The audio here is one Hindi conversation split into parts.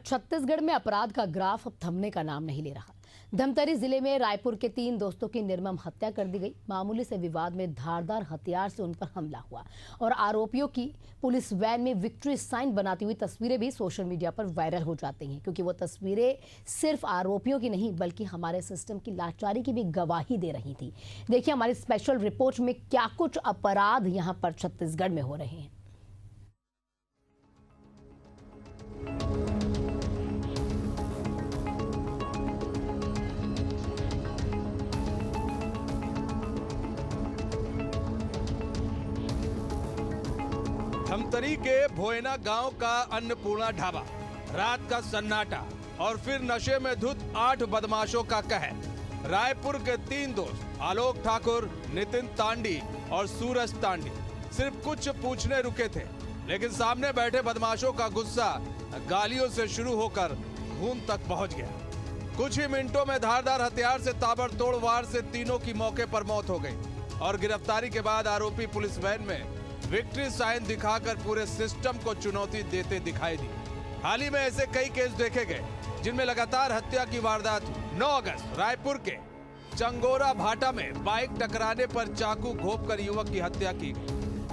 छत्तीसगढ़ में अपराध का ग्राफ अब थमने का नाम नहीं ले रहा। धमतरी जिले में रायपुर के 3 दोस्तों की निर्मम हत्या कर दी गई। मामूली से विवाद में धारदार हथियार से उन पर हमला हुआ और आरोपियों की पुलिस वैन में विक्ट्री साइन बनाती हुई तस्वीरें भी सोशल मीडिया पर वायरल हो जाती हैं, क्योंकि वो तस्वीरें सिर्फ आरोपियों की नहीं बल्कि हमारे सिस्टम की लाचारी की भी गवाही दे रही थी। देखिए हमारी स्पेशल रिपोर्ट में क्या कुछ अपराध यहाँ पर छत्तीसगढ़ में हो रहे हैं। धमतरी के भोयना गांव का अन्नपूर्णा ढाबा, रात का सन्नाटा और फिर नशे में धुत 8 बदमाशों का कहर। रायपुर के 3 दोस्त आलोक ठाकुर, नितिन तांडी और सूरज तांडी सिर्फ कुछ पूछने रुके थे, लेकिन सामने बैठे बदमाशों का गुस्सा गालियों से शुरू होकर खून तक पहुंच गया। कुछ ही मिनटों में धारदार हथियार से ताबड़तोड़ वार से तीनों की मौके पर मौत हो गई और गिरफ्तारी के बाद आरोपी पुलिस वैन में विक्ट्री साइन दिखाकर पूरे सिस्टम को चुनौती देते दिखाई दी। हाल ही में ऐसे कई केस देखे गए जिनमें लगातार हत्या की वारदात हुई। 9 अगस्त रायपुर के चंगोरा भाटा में बाइक टकराने पर चाकू घोंपकर युवक की हत्या की गई।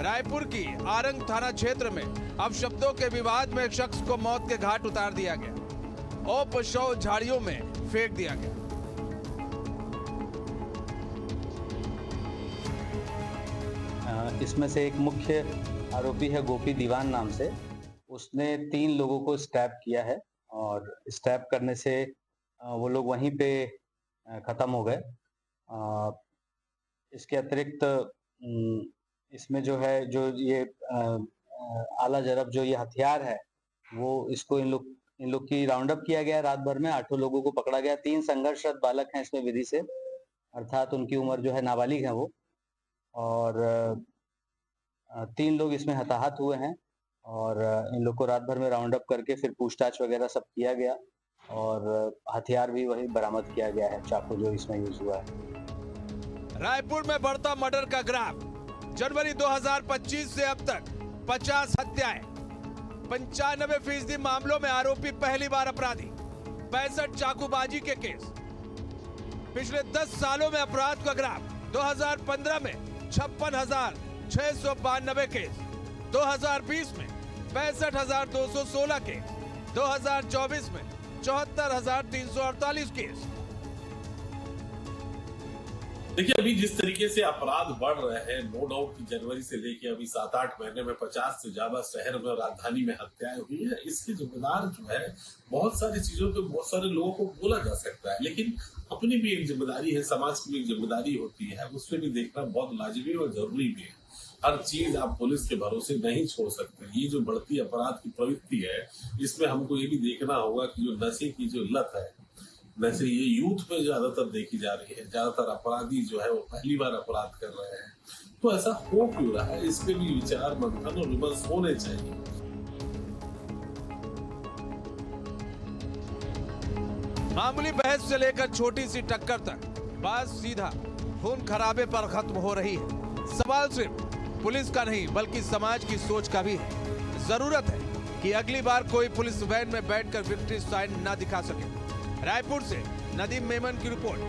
रायपुर की आरंग थाना क्षेत्र में अपशब्दों के विवाद में एक शख्स को मौत के घाट उतार दिया गया। औपशौ झाड़ियों में फेंक दिया गया। इसमें से एक मुख्य आरोपी है गोपी दीवान नाम से। उसने 3 लोगों को स्टैप किया है और स्टैप करने से वो लोग वहीं पे खत्म हो गए। इसके अतिरिक्त इसमें जो है जो ये आला जरब जो ये हथियार है वो इसको इन लोग की राउंड अप किया गया। रात भर में 8 लोगों को पकड़ा गया। 3 संघर्षरत बालक हैं इसमें विधि से, अर्थात उनकी उम्र जो है नाबालिग है वो, और 3 लोग इसमें हताहत हुए हैं और इन लोग को रात भर में राउंड अप करके फिर पूछताछ वगैरह सब किया गया और हथियार भी वही बरामद किया गया है, चाकू जो इसमें यूज हुआ है। रायपुर में बढ़ता मर्डर का ग्राफ। जनवरी 2025 से अब तक 50 हत्याएं, 95% मामलों में आरोपी पहली बार अपराधी, 65 चाकूबाजी के केस। पिछले 10 सालों में अपराध का ग्राफ। 2015 में 56,692 केस, 2020 में 65,216 केस, 2024 में 74,348 केस। देखिए, अभी जिस तरीके से अपराध बढ़ रहे हैं, नो डाउट कि जनवरी से लेके अभी 7-8 महीने में 50 से ज्यादा शहर में और राजधानी में हत्याएं हुई है। इसके जिम्मेदार जो है बहुत सारी चीजों पे बहुत सारे लोगों को बोला जा सकता है, लेकिन अपनी भी एक जिम्मेदारी है, समाज की भी एक जिम्मेदारी होती है, उसमें भी देखना बहुत लाजमी और जरूरी भी है। हर चीज आप पुलिस के भरोसे नहीं छोड़ सकते। ये जो बढ़ती अपराध की प्रवृत्ति है, इसमें हमको ये भी देखना होगा कि जो नशे की जो लत है, वैसे ये यूथ में ज्यादातर देखी जा रही है। ज्यादातर अपराधी जो है वो पहली बार अपराध कर रहे हैं, तो ऐसा हो क्यों रहा है, इस पे भी विचार मंथन और विमर्श होने चाहिए। मामूली बहस से लेकर छोटी सी टक्कर तक बात सीधा खून खराबे पर खत्म हो रही है। सवाल सिर्फ पुलिस का नहीं बल्कि समाज की सोच का भी है। जरूरत है कि अगली बार कोई पुलिस वैन में बैठकर विक्ट्री साइन न दिखा सके। रायपुर से नदीम मेमन की रिपोर्ट।